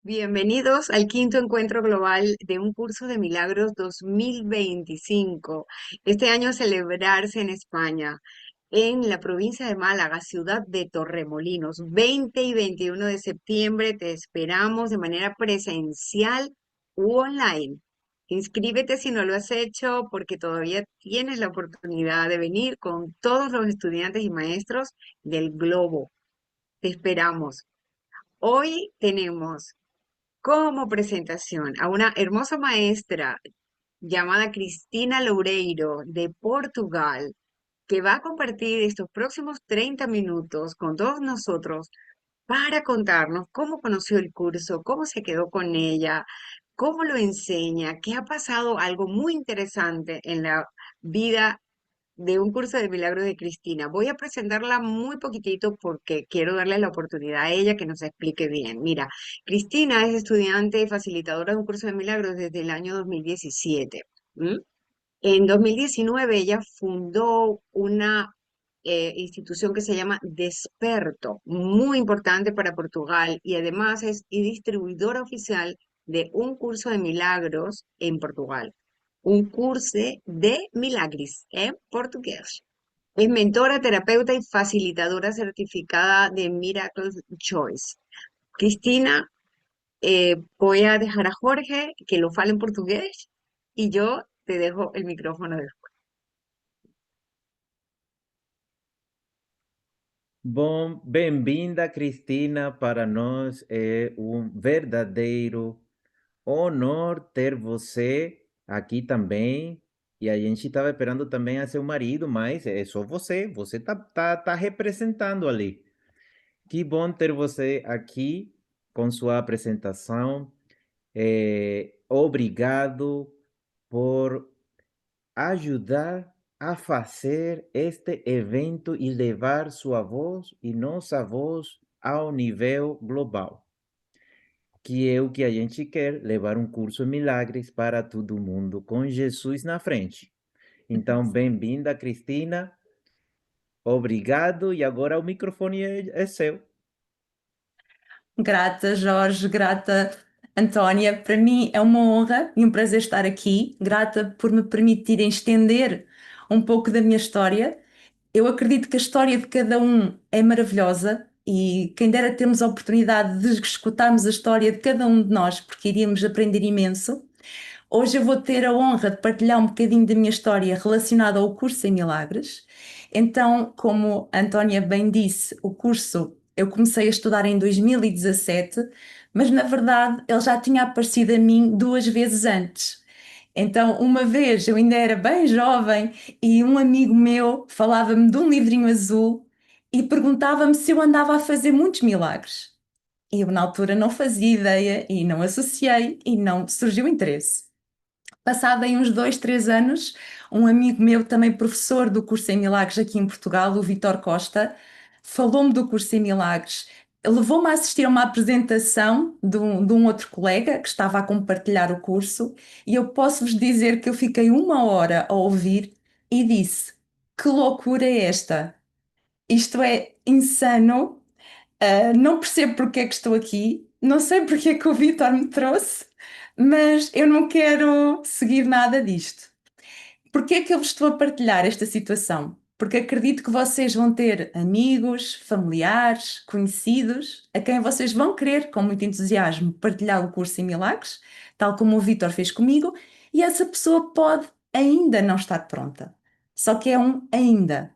Bienvenidos al quinto encuentro global de un curso de milagros 2025. Este año a celebrarse en España, en la provincia de Málaga, ciudad de Torremolinos. 20 y 21 de septiembre te esperamos de manera presencial u online. Inscríbete si no lo has hecho porque todavía tienes la oportunidad de venir con todos los estudiantes y maestros del globo. Te esperamos. Hoy tenemos como presentación a una hermosa maestra llamada Cristina Loureiro de Portugal, que va a compartir estos próximos 30 minutos con todos nosotros para contarnos cómo conoció el curso, cómo se quedó con ella, cómo lo enseña, qué ha pasado algo muy interesante en la vida de un curso de milagros de Cristina. Voy a presentarla muy poquitito porque quiero darle la oportunidad a ella que nos explique bien. Mira, Cristina es estudiante y facilitadora de un curso de milagros desde el año 2017. ¿M? En 2019 ella fundó una institución que se llama Desperto, muy importante para Portugal y además es y distribuidora oficial de un curso de milagros en Portugal, un curso de milagres en portugués. Es mentora, terapeuta y facilitadora certificada de Miracle Choice. Cristina, voy a dejar a Jorge que lo fale en portugués y yo te dejo el micrófono. Bom, bem-vinda, Cristina. Para nós é um verdadeiro honor ter você aqui também. E a gente estava esperando também a seu marido, mas é só você. Você tá representando ali. Que bom ter você aqui com sua apresentação. Obrigado por ajudar a fazer este evento e levar sua voz e nossa voz ao nível global, que é o que a gente quer, levar um curso de milagres para todo mundo com Jesus na frente. Então, bem-vinda, Cristina. Obrigado e agora o microfone é seu. Grata, Jorge, grata, Antónia. Para mim é uma honra e um prazer estar aqui. Grata por me permitirem estender um pouco da minha história. Eu acredito que a história de cada um é maravilhosa e quem dera termos a oportunidade de escutarmos a história de cada um de nós, porque iríamos aprender imenso. Hoje eu vou ter a honra de partilhar um bocadinho da minha história relacionada ao curso em Milagres. Então, como a Antónia bem disse, o curso eu comecei a estudar em 2017, mas na verdade ele já tinha aparecido a mim duas vezes antes. Então, uma vez eu ainda era bem jovem e um amigo meu falava-me de um livrinho azul e perguntava-me se eu andava a fazer muitos milagres. E eu na altura não fazia ideia e não associei e não surgiu interesse. Passado aí uns 2, 3 anos, um amigo meu, também professor do curso em Milagres aqui em Portugal, o Vítor Costa, falou-me do curso em Milagres, levou-me a assistir a uma apresentação de um outro colega que estava a compartilhar o curso e eu posso-vos dizer que eu fiquei uma hora a ouvir e disse: que loucura é esta? Isto é insano. Não percebo porque é que estou aqui, não sei porque é que o Vítor me trouxe, mas eu não quero seguir nada disto. Porquê é que eu vos estou a partilhar esta situação? Porque acredito que vocês vão ter amigos, familiares, conhecidos, a quem vocês vão querer, com muito entusiasmo, partilhar o curso em Milagres, tal como o Vítor fez comigo, e essa pessoa pode ainda não estar pronta. Só que é um ainda,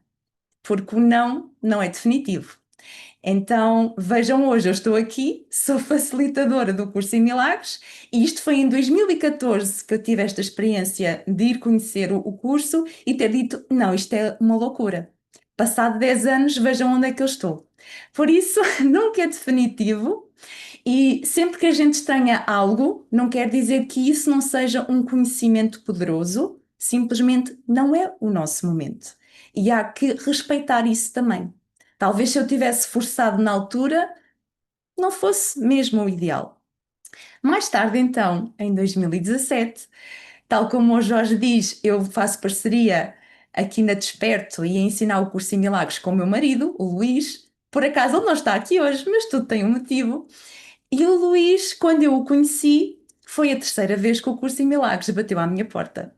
porque o não é definitivo. Então, vejam, hoje eu estou aqui, sou facilitadora do curso em Milagres e isto foi em 2014 que eu tive esta experiência de ir conhecer o curso e ter dito, não, isto é uma loucura. Passado 10 anos, vejam onde é que eu estou. Por isso, nunca é definitivo e sempre que a gente tenha algo, não quer dizer que isso não seja um conhecimento poderoso, simplesmente não é o nosso momento. E há que respeitar isso também. Talvez se eu tivesse forçado na altura, não fosse mesmo o ideal. Mais tarde, então, em 2017, tal como o Jorge diz, eu faço parceria aqui na Desperto e a ensinar o curso em Milagres com o meu marido, o Luís. Por acaso ele não está aqui hoje, mas tudo tem um motivo. E o Luís, quando eu o conheci, foi a terceira vez que o curso em Milagres bateu à minha porta.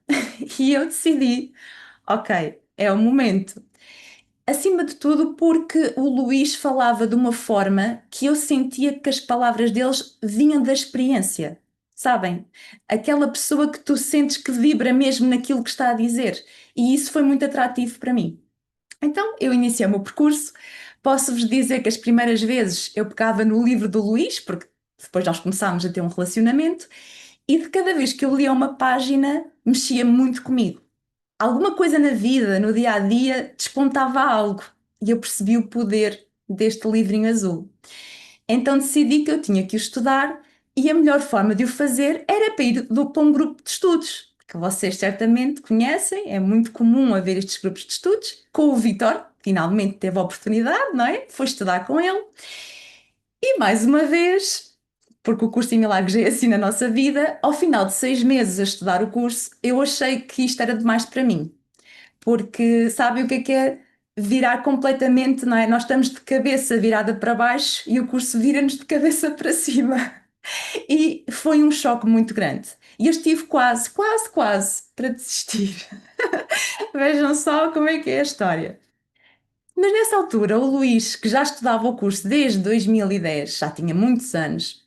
E eu decidi, ok, é o momento. Acima de tudo, porque o Luís falava de uma forma que eu sentia que as palavras deles vinham da experiência. Sabem? Aquela pessoa que tu sentes que vibra mesmo naquilo que está a dizer. E isso foi muito atrativo para mim. Então, eu iniciei o meu percurso. Posso-vos dizer que as primeiras vezes eu pegava no livro do Luís, porque depois nós começámos a ter um relacionamento, e de cada vez que eu lia uma página, mexia muito comigo. Alguma coisa na vida, no dia a dia, despontava algo, e eu percebi o poder deste livrinho azul. Então decidi que eu tinha que o estudar, e a melhor forma de o fazer era para ir para um grupo de estudos, que vocês certamente conhecem, é muito comum haver estes grupos de estudos. Com o Vitor, finalmente teve a oportunidade, não é? Foi estudar com ele. E mais uma vez, porque o curso em Milagres é assim na nossa vida, ao final de 6 meses a estudar o curso, eu achei que isto era demais para mim. Porque sabem o que é virar completamente, não é? Nós estamos de cabeça virada para baixo e o curso vira-nos de cabeça para cima. E foi um choque muito grande. E eu estive quase para desistir. Vejam só como é que é a história. Mas nessa altura, o Luís, que já estudava o curso desde 2010, já tinha muitos anos,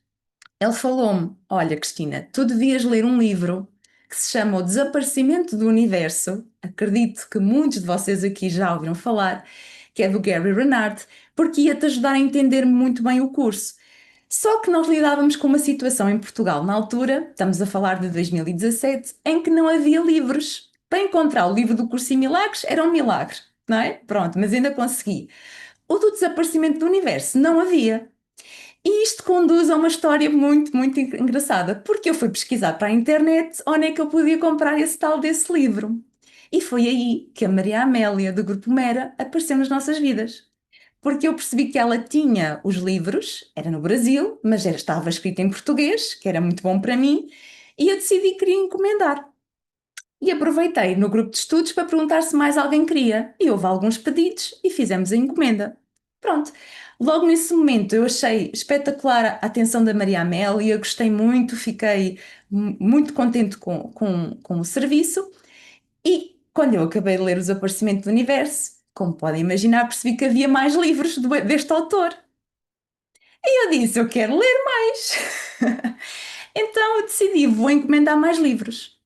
ele falou-me: Olha, Cristina, tu devias ler um livro que se chama O Desaparecimento do Universo. Acredito que muitos de vocês aqui já ouviram falar, que é do Gary Renard, porque ia-te ajudar a entender muito bem o curso. Só que nós lidávamos com uma situação em Portugal na altura, estamos a falar de 2017, em que não havia livros. Para encontrar o livro do Curso em Milagres era um milagre, não é? Pronto, mas ainda consegui. O do Desaparecimento do Universo não havia. E isto conduz a uma história muito engraçada, porque eu fui pesquisar para a internet onde é que eu podia comprar esse tal desse livro. E foi aí que a Maria Amélia, do Grupo Mera, apareceu nas nossas vidas. Porque eu percebi que ela tinha os livros, era no Brasil, mas estava escrito em português, que era muito bom para mim, e eu decidi que queria encomendar. E aproveitei no grupo de estudos para perguntar se mais alguém queria. E houve alguns pedidos e fizemos a encomenda. Pronto. Logo nesse momento eu achei espetacular a atenção da Maria Amélia, gostei muito, fiquei muito contente com o serviço. E quando eu acabei de ler O Desaparecimento do Universo, como podem imaginar, percebi que havia mais livros deste autor. E eu disse: Eu quero ler mais. Então eu decidi: vou encomendar mais livros.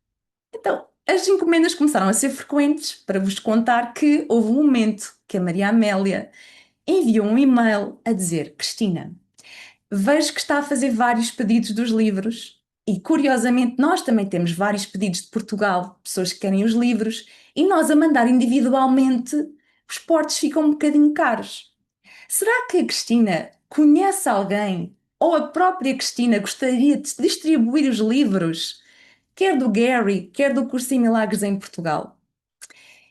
Então, as encomendas começaram a ser frequentes, para vos contar que houve um momento que a Maria Amélia enviou um e-mail a dizer: Cristina, vejo que está a fazer vários pedidos dos livros e, curiosamente, nós também temos vários pedidos de Portugal, pessoas que querem os livros, e nós a mandar individualmente, os portos ficam um bocadinho caros. Será que a Cristina conhece alguém ou a própria Cristina gostaria de distribuir os livros, quer do Gary, quer do Curso em Milagres em Portugal?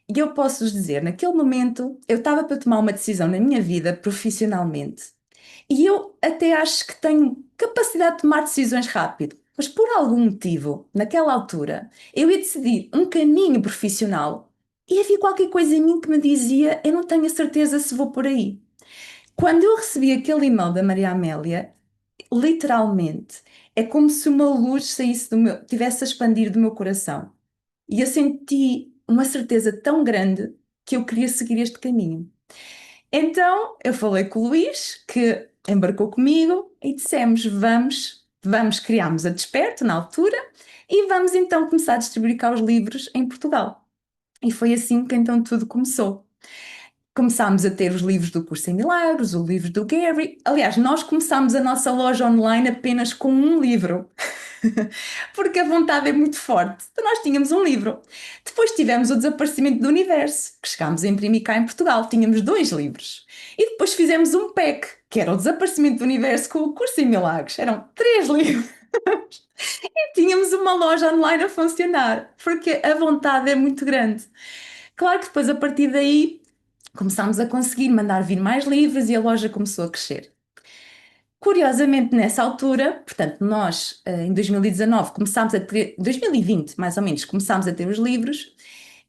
E eu posso-vos dizer, naquele momento, eu estava para tomar uma decisão na minha vida profissionalmente. E eu até acho que tenho capacidade de tomar decisões rápido. Mas por algum motivo, naquela altura, eu ia decidir um caminho profissional e havia qualquer coisa em mim que me dizia: eu não tenho a certeza se vou por aí. Quando eu recebi aquele e-mail da Maria Amélia, literalmente, é como se uma luz saísse tivesse a expandir do meu coração. E eu senti uma certeza tão grande que eu queria seguir este caminho. Então eu falei com o Luís, que embarcou comigo, e dissemos: criámos a Desperto na altura, e vamos então começar a distribuir cá os livros em Portugal. E foi assim que então tudo começou. Começámos a ter os livros do Curso em Milagres, o livro do Gary. Aliás, nós começámos a nossa loja online apenas com um livro, porque a vontade é muito forte. Então nós tínhamos um livro. Depois tivemos o Desaparecimento do Universo, que chegámos a imprimir cá em Portugal. Tínhamos 2 livros. E depois fizemos um pack, que era o Desaparecimento do Universo com o Curso em Milagres. Eram 3 livros. E tínhamos uma loja online a funcionar, porque a vontade é muito grande. Claro que depois, a partir daí, começámos a conseguir mandar vir mais livros e a loja começou a crescer. Curiosamente, nessa altura, portanto, nós em 2019 começámos a ter, 2020 mais ou menos, começámos a ter os livros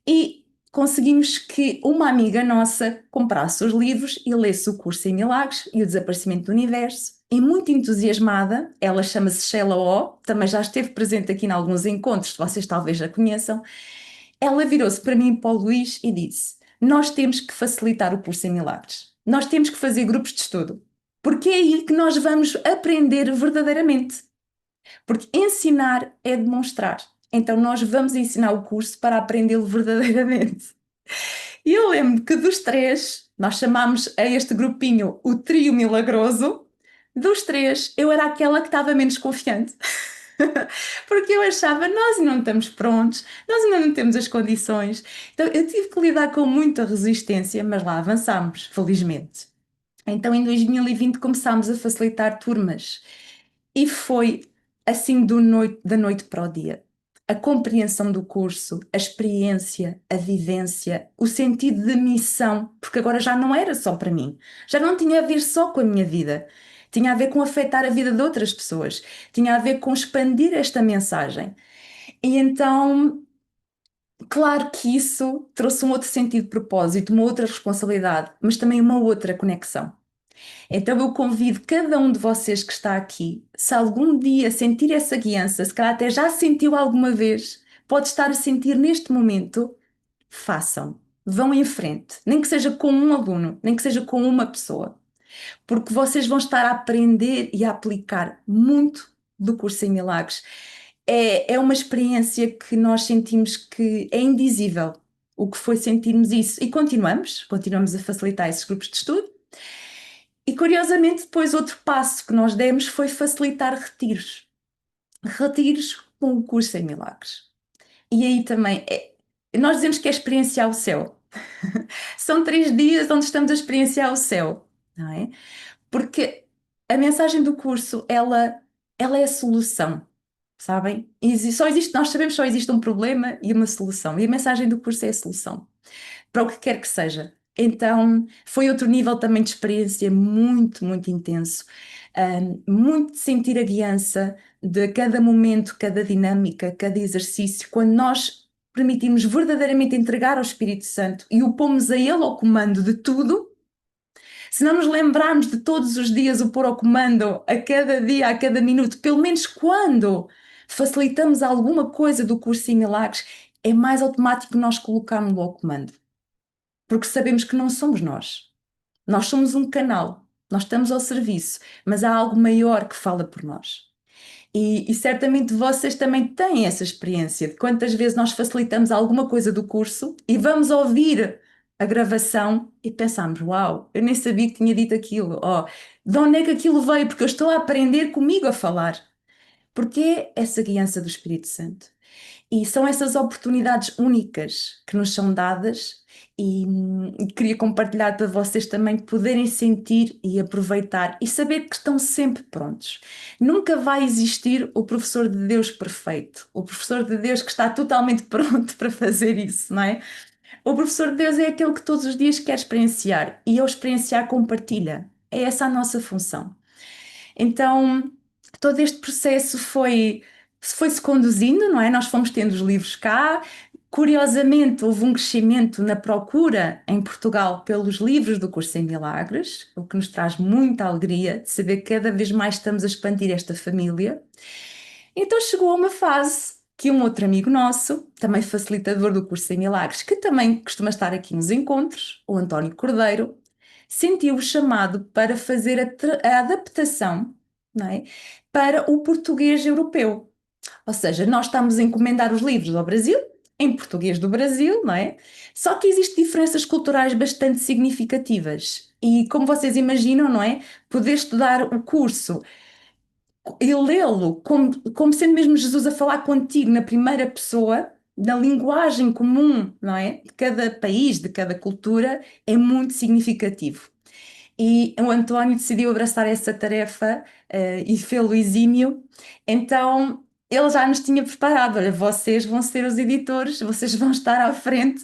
e conseguimos que uma amiga nossa comprasse os livros e lesse o Curso em Milagres e o Desaparecimento do Universo. E muito entusiasmada, ela chama-se Sheila O, também já esteve presente aqui em alguns encontros, vocês talvez já conheçam. Ela virou-se para mim, para o Luís, e disse: Nós temos que facilitar o curso em Milagres. Nós temos que fazer grupos de estudo. Porque é aí que nós vamos aprender verdadeiramente. Porque ensinar é demonstrar. Então nós vamos ensinar o curso para aprendê-lo verdadeiramente. E eu lembro que dos três, nós chamámos a este grupinho o trio milagroso. Dos três, eu era aquela que estava menos confiante. Porque eu achava, nós ainda não estamos prontos, nós ainda não temos as condições. Então eu tive que lidar com muita resistência, mas lá avançámos, felizmente. Então em 2020 começámos a facilitar turmas e foi assim da noite para o dia. A compreensão do curso, a experiência, a vivência, o sentido de missão, porque agora já não era só para mim, já não tinha a ver só com a minha vida, tinha a ver com afetar a vida de outras pessoas, tinha a ver com expandir esta mensagem. E então, claro que isso trouxe um outro sentido de propósito, uma outra responsabilidade, mas também uma outra conexão. Então eu convido cada um de vocês que está aqui, se algum dia sentir essa guiança, se calhar até já sentiu alguma vez, pode estar a sentir neste momento, façam, vão em frente, nem que seja com um aluno, nem que seja com uma pessoa, porque vocês vão estar a aprender e a aplicar muito do curso em Milagres. É uma experiência que nós sentimos que é indizível, o que foi sentirmos isso, e continuamos a facilitar esses grupos de estudo. E curiosamente, depois outro passo que nós demos foi facilitar retiros. Retiros com o curso em Milagres. E aí também, nós dizemos que é experienciar o céu. São 3 dias onde estamos a experienciar o céu, não é? Porque a mensagem do curso, ela é a solução, sabem? Nós sabemos que só existe um problema e uma solução. E a mensagem do curso é a solução para o que quer que seja. Então, foi outro nível também de experiência muito, muito intenso. Muito de sentir a guiança de cada momento, cada dinâmica, cada exercício, quando nós permitimos verdadeiramente entregar ao Espírito Santo e o pomos a Ele ao comando de tudo. Se não nos lembrarmos de todos os dias o pôr ao comando, a cada dia, a cada minuto, pelo menos quando facilitamos alguma coisa do curso em Milagres, é mais automático nós colocarmos-lo ao comando. Porque sabemos que não somos nós. Nós somos um canal, nós estamos ao serviço, mas há algo maior que fala por nós. E certamente vocês também têm essa experiência de quantas vezes nós facilitamos alguma coisa do curso e vamos ouvir a gravação e pensamos: Uau, eu nem sabia que tinha dito aquilo. Oh, de onde é que aquilo veio? Porque eu estou a aprender comigo a falar. Porque é essa guiança do Espírito Santo. E são essas oportunidades únicas que nos são dadas e queria compartilhar para vocês também poderem sentir e aproveitar e saber que estão sempre prontos. Nunca vai existir o professor de Deus perfeito, o professor de Deus que está totalmente pronto para fazer isso, não é? O professor de Deus é aquele que todos os dias quer experienciar e ao experienciar compartilha. É essa a nossa função. Então, todo este processo foi-se conduzindo, não é? Nós fomos tendo os livros cá. Curiosamente, houve um crescimento na procura em Portugal pelos livros do Curso em Milagres, o que nos traz muita alegria de saber que cada vez mais estamos a expandir esta família. Então chegou a uma fase que um outro amigo nosso, também facilitador do Curso em Milagres, que também costuma estar aqui nos encontros, o António Cordeiro, sentiu o chamado para fazer a adaptação, não é, para o português europeu. Ou seja, nós estamos a encomendar os livros ao Brasil, em português do Brasil, não é? Só que existem diferenças culturais bastante significativas. E como vocês imaginam, não é? Poder estudar o curso e lê-lo como sendo mesmo Jesus a falar contigo na primeira pessoa, na linguagem comum, não é? De cada país, de cada cultura, é muito significativo. E o António decidiu abraçar essa tarefa, e fê-lo exímio. Então ele já nos tinha preparado: olha, vocês vão ser os editores, vocês vão estar à frente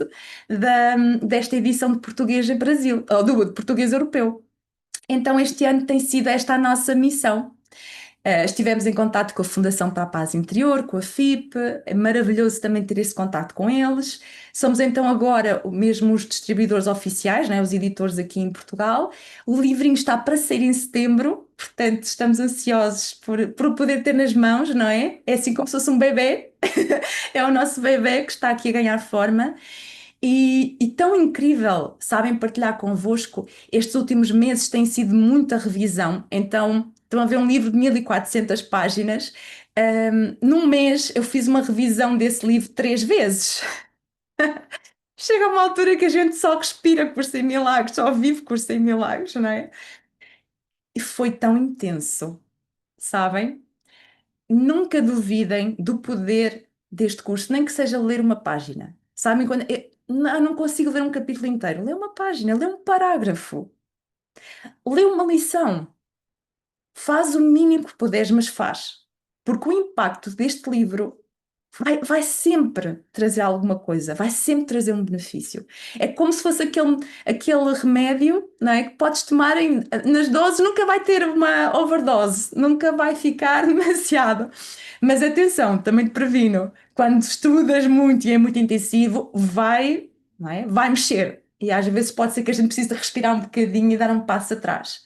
desta edição de português em Brasil, ou de português europeu. Então este ano tem sido esta a nossa missão. Estivemos em contato com a Fundação para a Paz Interior, com a FIP, é maravilhoso também ter esse contato com eles. Somos então agora mesmo os distribuidores oficiais, né, os editores aqui em Portugal. O livrinho está para sair em setembro, portanto estamos ansiosos por o poder ter nas mãos, não é? É assim como se fosse um bebê, é o nosso bebê que está aqui a ganhar forma. E tão incrível, sabem, partilhar convosco. Estes últimos meses tem sido muita revisão, então estão a ver um livro de 1400 páginas. Num mês eu fiz uma revisão desse livro 3 vezes. Chega uma altura que a gente só respira por 100 milagres, só vive por 100 milagres, não é? E foi tão intenso, sabem? Nunca duvidem do poder deste curso, nem que seja ler uma página. Sabem quando não consigo ler um capítulo inteiro, lê uma página, lê um parágrafo, lê uma lição. Faz o mínimo que puderes, mas faz. Porque o impacto deste livro vai sempre trazer alguma coisa, vai sempre trazer um benefício. É como se fosse aquele remédio, não é, que podes tomar nas doses, nunca vai ter uma overdose, nunca vai ficar demasiado. Mas atenção, também te previno, quando estudas muito e é muito intensivo, não é, vai mexer. E às vezes pode ser que a gente precise de respirar um bocadinho e dar um passo atrás.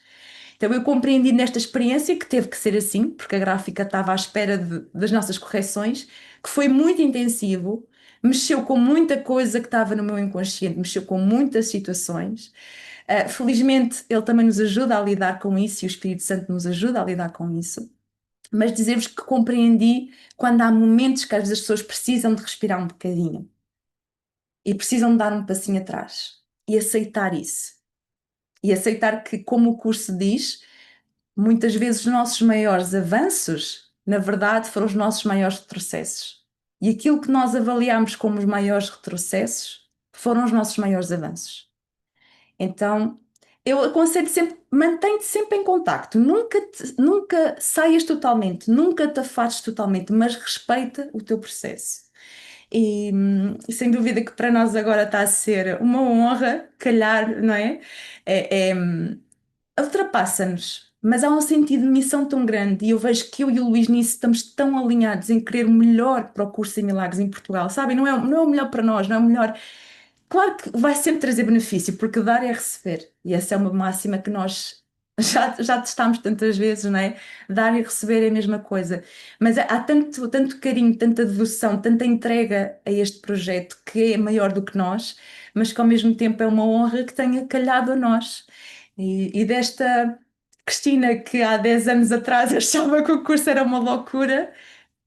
Então eu compreendi nesta experiência que teve que ser assim, porque a gráfica estava à espera das nossas correções, que foi muito intensivo, mexeu com muita coisa que estava no meu inconsciente, mexeu com muitas situações. Felizmente ele também nos ajuda a lidar com isso e o Espírito Santo nos ajuda a lidar com isso. Mas dizer-vos que compreendi quando há momentos que às vezes as pessoas precisam de respirar um bocadinho e precisam de dar um passinho atrás e aceitar isso. E aceitar que, como o curso diz, muitas vezes os nossos maiores avanços, na verdade, foram os nossos maiores retrocessos. E aquilo que nós avaliamos como os maiores retrocessos foram os nossos maiores avanços. Então, eu aconselho sempre, mantém-te sempre em contacto, nunca saias totalmente, nunca te afastes totalmente, mas respeita o teu processo. E sem dúvida que para nós agora está a ser uma honra, calhar, não é? É, é, ultrapassa-nos, mas há um sentido de missão tão grande e eu vejo que eu e o Luís nisso estamos tão alinhados em querer o melhor para o curso em Milagres em Portugal, sabem? Não é o melhor para nós, não é o melhor. Claro que vai sempre trazer benefício, porque dar é receber, e essa é uma máxima que nós já testámos tantas vezes, não é? Dar e receber é a mesma coisa, mas há tanto carinho, tanta devoção, tanta entrega a este projeto que é maior do que nós, mas que ao mesmo tempo é uma honra que tenha calhado a nós. E desta Cristina, que há 10 anos atrás achava que o curso era uma loucura,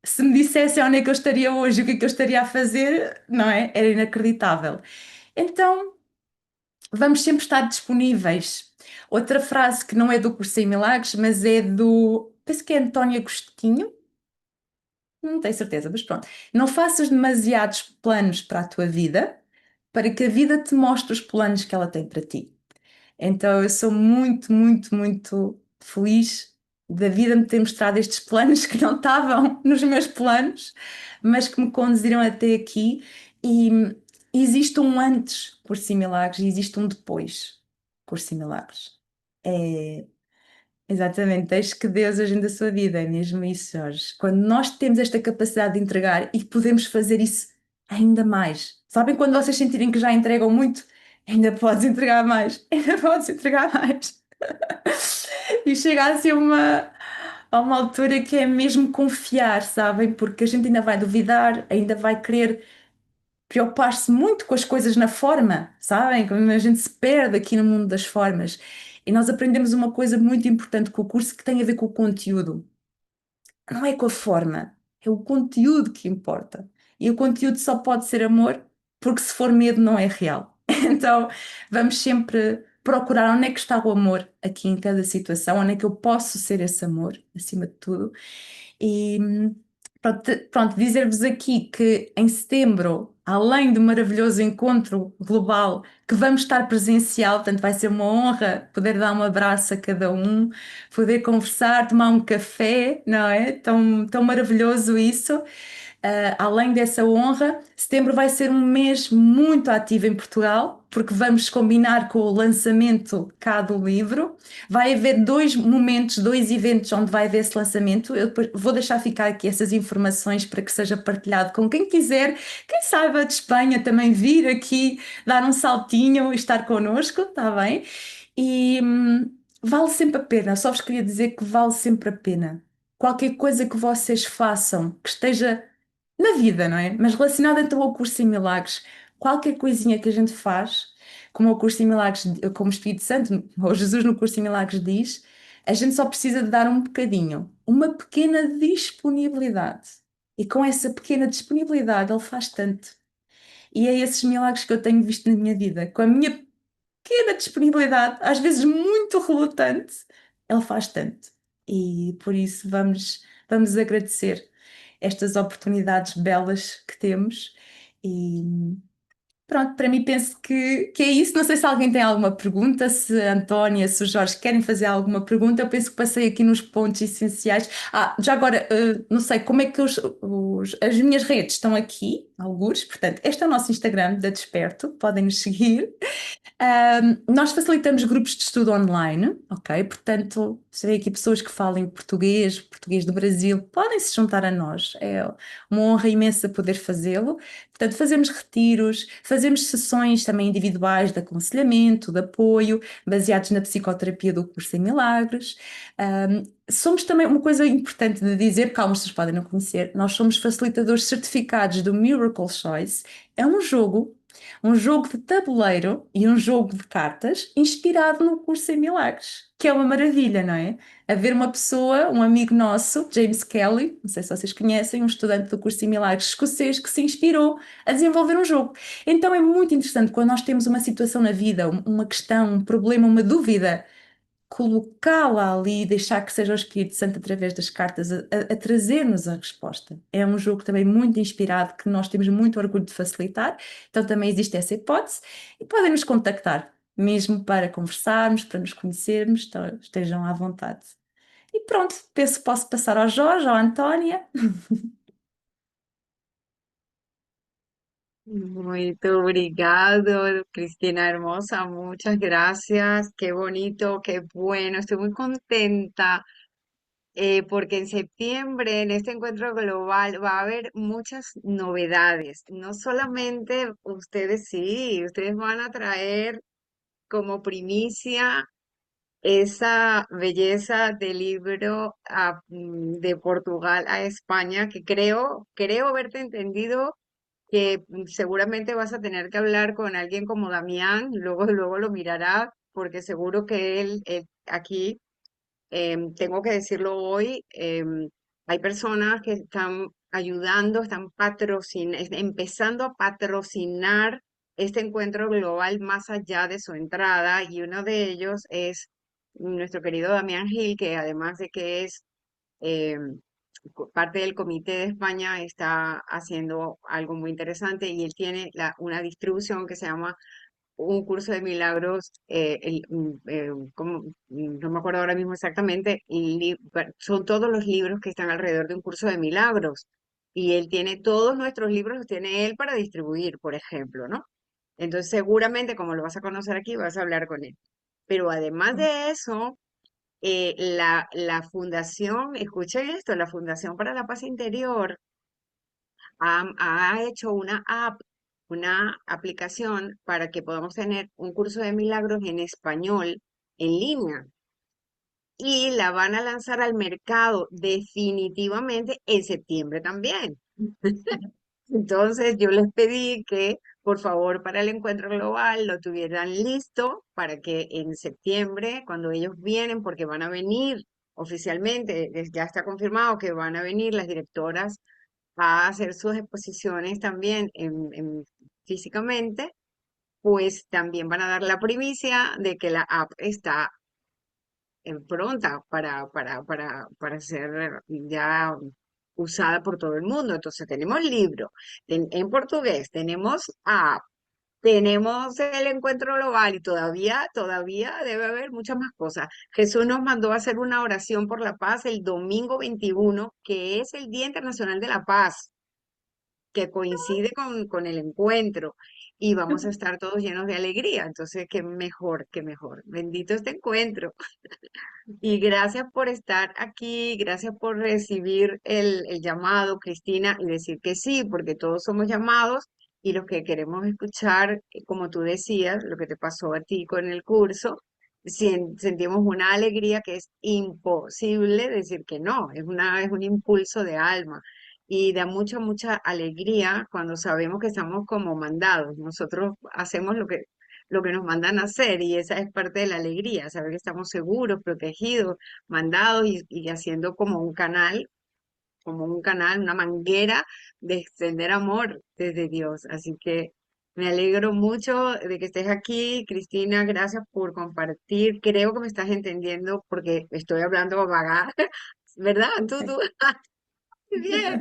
se me dissessem onde é que eu estaria hoje, o que é que eu estaria a fazer, não é? Era inacreditável. Então, vamos sempre estar disponíveis. Outra frase que não é do Curso em Milagres, mas é penso que é António Agostinho, não tenho certeza, mas pronto. Não faças demasiados planos para a tua vida, para que a vida te mostre os planos que ela tem para ti. Então eu sou muito, muito, muito feliz da vida me ter mostrado estes planos que não estavam nos meus planos, mas que me conduziram até aqui. E existe um antes Curso em Milagres e existe um depois Curso em Milagres. É, exatamente, deixe que Deus agende a sua vida, é mesmo isso, Jorge. Quando nós temos esta capacidade de entregar e podemos fazer isso ainda mais. Sabem quando vocês sentirem que já entregam muito? Ainda podes entregar mais, ainda podes entregar mais. E chega a ser a uma altura que é mesmo confiar, sabem? Porque a gente ainda vai duvidar, ainda vai querer preocupar-se muito com as coisas na forma, sabem? Como a gente se perde aqui no mundo das formas. E nós aprendemos uma coisa muito importante com o curso que tem a ver com o conteúdo. Não é com a forma, é o conteúdo que importa. E o conteúdo só pode ser amor, porque se for medo não é real. Então, vamos sempre procurar onde é que está o amor aqui em cada situação, onde é que eu posso ser esse amor, acima de tudo. E pronto, dizer-vos aqui que em setembro, além do maravilhoso encontro global, que vamos estar presencial, portanto vai ser uma honra poder dar um abraço a cada um, poder conversar, tomar um café, não é? Tão, tão maravilhoso isso. Além dessa honra, setembro vai ser um mês muito ativo em Portugal, porque vamos combinar com o lançamento cá do livro. Vai haver dois momentos, dois eventos onde vai haver esse lançamento. Eu depois vou deixar ficar aqui essas informações para que seja partilhado com quem quiser, quem saiba de Espanha também vir aqui dar um saltinho e estar connosco, está bem? E vale sempre a pena, só vos queria dizer que vale sempre a pena. Qualquer coisa que vocês façam, que esteja na vida, não é? Mas relacionada então ao curso em milagres, qualquer coisinha que a gente faz, como o curso em milagres, como o Espírito Santo, ou Jesus no curso em milagres diz, a gente só precisa de dar um bocadinho, uma pequena disponibilidade. E com essa pequena disponibilidade ele faz tanto. E é esses milagres que eu tenho visto na minha vida. Com a minha pequena disponibilidade, às vezes muito relutante, ele faz tanto. E por isso vamos agradecer estas oportunidades belas que temos. E pronto, para mim penso que é isso. Não sei se alguém tem alguma pergunta, se a Antónia, se o Jorge querem fazer alguma pergunta. Eu penso que passei aqui nos pontos essenciais. Já agora, não sei como é que as minhas redes estão aqui, algures. Portanto, este é o nosso Instagram da Desperto, podem nos seguir. Nós facilitamos grupos de estudo online, ok? Portanto, se vê aqui pessoas que falem português, português do Brasil, podem se juntar a nós. É uma honra imensa poder fazê-lo. Portanto, fazemos retiros, fazemos sessões também individuais de aconselhamento, de apoio, baseados na psicoterapia do curso em Milagres. Somos também uma coisa importante de dizer, que algumas pessoas podem não conhecer, nós somos facilitadores certificados do Miracle Choice. É um jogo de tabuleiro e um jogo de cartas inspirado no curso em Milagres, que é uma maravilha, não é? Haver uma pessoa, um amigo nosso, James Kelly, não sei se vocês conhecem, um estudante do curso em Milagres escocês que se inspirou a desenvolver um jogo. Então é muito interessante quando nós temos uma situação na vida, uma questão, um problema, uma dúvida, colocá-la ali e deixar que seja o Espírito Santo através das cartas a trazer-nos a resposta. É um jogo também muito inspirado que nós temos muito orgulho de facilitar, então também existe essa hipótese e podem nos contactar, mesmo para conversarmos, para nos conhecermos, então estejam à vontade. E pronto, penso que posso passar ao Jorge, à Antónia. Muy obrigado, Cristina hermosa, muchas gracias. Qué bonito, qué bueno. Estoy muy contenta porque en septiembre, en este encuentro global, va a haber muchas novedades. No solamente ustedes, sí, ustedes van a traer como primicia esa belleza del libro de Portugal a España, que creo haberte entendido que seguramente vas a tener que hablar con alguien como Damián, luego lo mirará, porque seguro que él aquí, tengo que decirlo hoy, hay personas que están ayudando, empezando a patrocinar este encuentro global más allá de su entrada, y uno de ellos es nuestro querido Damián Gil, que además de que es eh, parte del Comité de España, está haciendo algo muy interesante, y él tiene una distribución que se llama Un Curso de Milagros, no me acuerdo ahora mismo exactamente, son todos los libros que están alrededor de Un Curso de Milagros, y él tiene todos nuestros libros, los tiene él para distribuir, por ejemplo, ¿no? Entonces seguramente, como lo vas a conocer aquí, vas a hablar con él. Pero además de eso, la fundación, escuchen esto, la Fundación para la Paz Interior ha hecho una aplicación para que podamos tener un curso de milagros en español en línea, y la van a lanzar al mercado definitivamente en septiembre también. Entonces yo les pedí que por favor para el encuentro global lo tuvieran listo para que en septiembre, cuando ellos vienen, porque van a venir oficialmente, ya está confirmado que van a venir las directoras a hacer sus exposiciones también físicamente, pues también van a dar la primicia de que la app está pronta para ser ya usada por todo el mundo. Entonces tenemos libro en portugués, tenemos app, tenemos el encuentro global, y todavía debe haber muchas más cosas. Jesús nos mandó a hacer una oración por la paz el domingo 21, que es el Día Internacional de la Paz. que coincide con el encuentro y vamos a estar todos llenos de alegría. Entonces, qué mejor, qué mejor. Bendito este encuentro. Y gracias por estar aquí, gracias por recibir el llamado, Cristina, y decir que sí, porque todos somos llamados y los que queremos escuchar, como tú decías, lo que te pasó a ti con el curso, sentimos una alegría que es imposible decir que no, es un impulso de alma. Y da mucha, mucha alegría cuando sabemos que estamos como mandados. Nosotros hacemos lo que nos mandan a hacer y esa es parte de la alegría, saber que estamos seguros, protegidos, mandados y haciendo como un canal, una manguera de extender amor desde Dios. Así que me alegro mucho de que estés aquí, Cristina, gracias por compartir. Creo que me estás entendiendo porque estoy hablando vagar, ¿verdad? Tú, bien.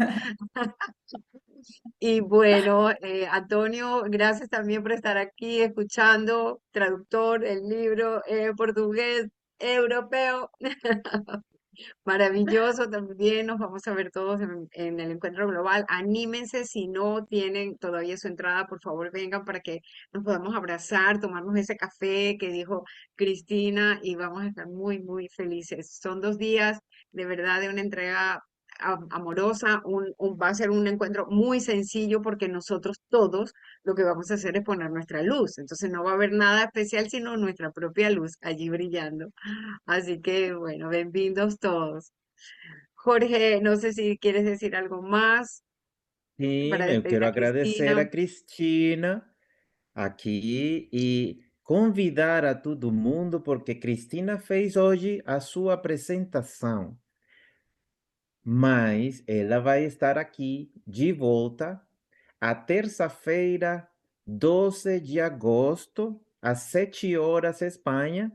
Y bueno, Antonio, gracias también por estar aquí escuchando, traductor, el libro portugués europeo. Maravilloso también, nos vamos a ver todos en el encuentro global. Anímense, si no tienen todavía su entrada, por favor vengan para que nos podamos abrazar, tomarnos ese café que dijo Cristina y vamos a estar muy, muy felices. Son 2 días de verdad de una entrega amorosa, va a ser un encuentro muy sencillo porque nosotros todos lo que vamos a hacer es poner nuestra luz. Entonces no va a haber nada especial, sino nuestra propia luz allí brillando. Así que, bueno, bienvenidos todos. Jorge, no sé si quieres decir algo más para Sim, eu despedir quero a agradecer Cristina. a Cristina aqui e convidar a todo mundo, porque Cristina fez hoje a sua apresentação, mas ela vai estar aqui de volta a terça-feira, 12 de agosto, às 7 horas, Espanha.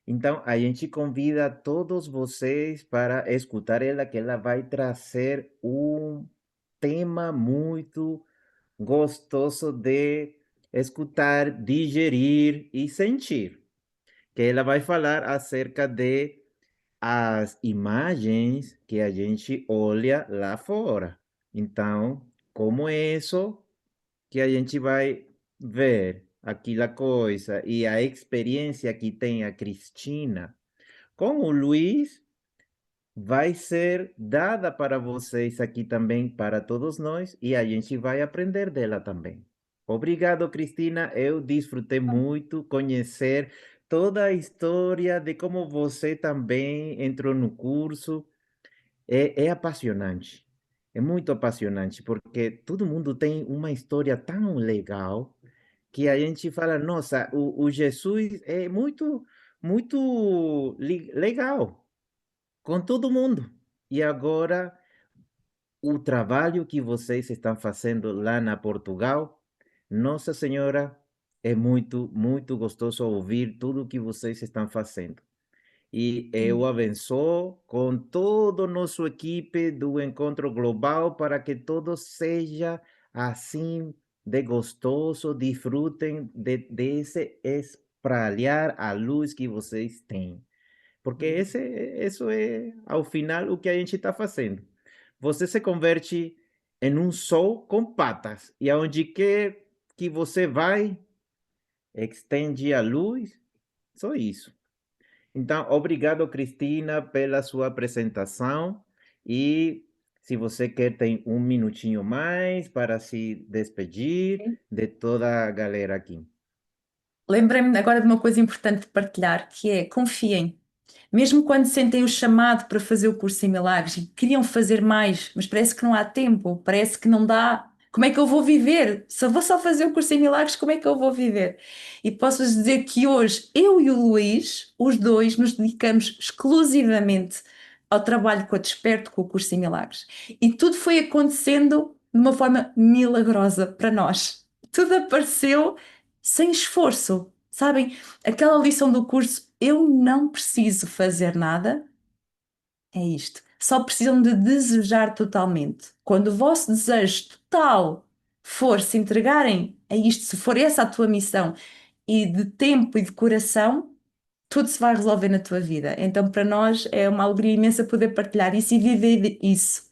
Então, a gente convida todos vocês para escutar ela, que ela vai trazer um tema muito gostoso de escutar, digerir e sentir. Que ela vai falar acerca de as imagens que a gente olha lá fora. Então, como é isso que a gente vai ver aquela coisa e a experiência que tem a Cristina com o Luiz vai ser dada para vocês aqui também, para todos nós, e a gente vai aprender dela também. Obrigado, Cristina. Eu desfrutei muito conhecer toda a história de como você também entrou no curso. É apaixonante. É muito apaixonante, porque todo mundo tem uma história tão legal que a gente fala, nossa, o Jesus é muito, muito legal com todo mundo. E agora, o trabalho que vocês estão fazendo lá na Portugal, Nossa Senhora, é muito, muito gostoso ouvir tudo que vocês estão fazendo. E eu abençoo com toda a nossa equipe do Encontro Global para que todo seja assim de gostoso, desfrutem desse espalhar a luz que vocês têm. Porque isso é, ao final, o que a gente está fazendo. Você se converte em um sol com patas, e aonde quer que você vai, estende a luz, só isso. Então, obrigado, Cristina, pela sua apresentação. E se você quer, tem um minutinho mais para se despedir de toda a galera aqui. Lembrei-me agora de uma coisa importante de partilhar, que é confiem. Mesmo quando sentem o chamado para fazer o curso em milagres e queriam fazer mais, mas parece que não há tempo, parece que não dá. Como é que eu vou viver? Se eu vou só fazer o curso em milagres, como é que eu vou viver? E posso-vos dizer que hoje eu e o Luís, os dois, nos dedicamos exclusivamente ao trabalho com a Desperto, com o curso em milagres. E tudo foi acontecendo de uma forma milagrosa para nós. Tudo apareceu sem esforço, sabem? Aquela lição do curso, eu não preciso fazer nada, é isto. Só precisam de desejar totalmente. Quando o vosso desejo total for se entregarem a isto, se for essa a tua missão, e de tempo e de coração, tudo se vai resolver na tua vida. Então, para nós é uma alegria imensa poder partilhar isso e viver isso.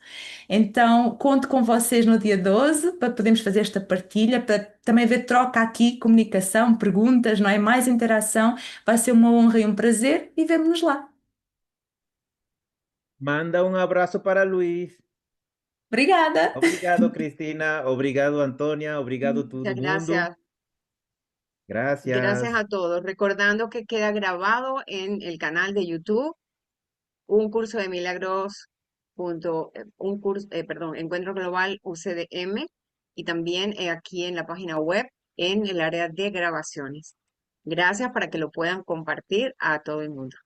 Então, conto com vocês no dia 12 para podermos fazer esta partilha, para também haver troca aqui, comunicação, perguntas, não é? Mais interação. Vai ser uma honra e um prazer e vemo-nos lá. Manda un abrazo para Luis. Obrigada! Obrigado, Cristina. Obrigado, Antonia. Obrigado, todo Muchas mundo. gracias. Gracias Gracias. a todos. Recordando que queda grabado en el canal de YouTube un curso de milagros un curso, perdón, Encuentro Global UCDM y también aquí en la página web en el área de grabaciones. Gracias para que lo puedan compartir a todo el mundo.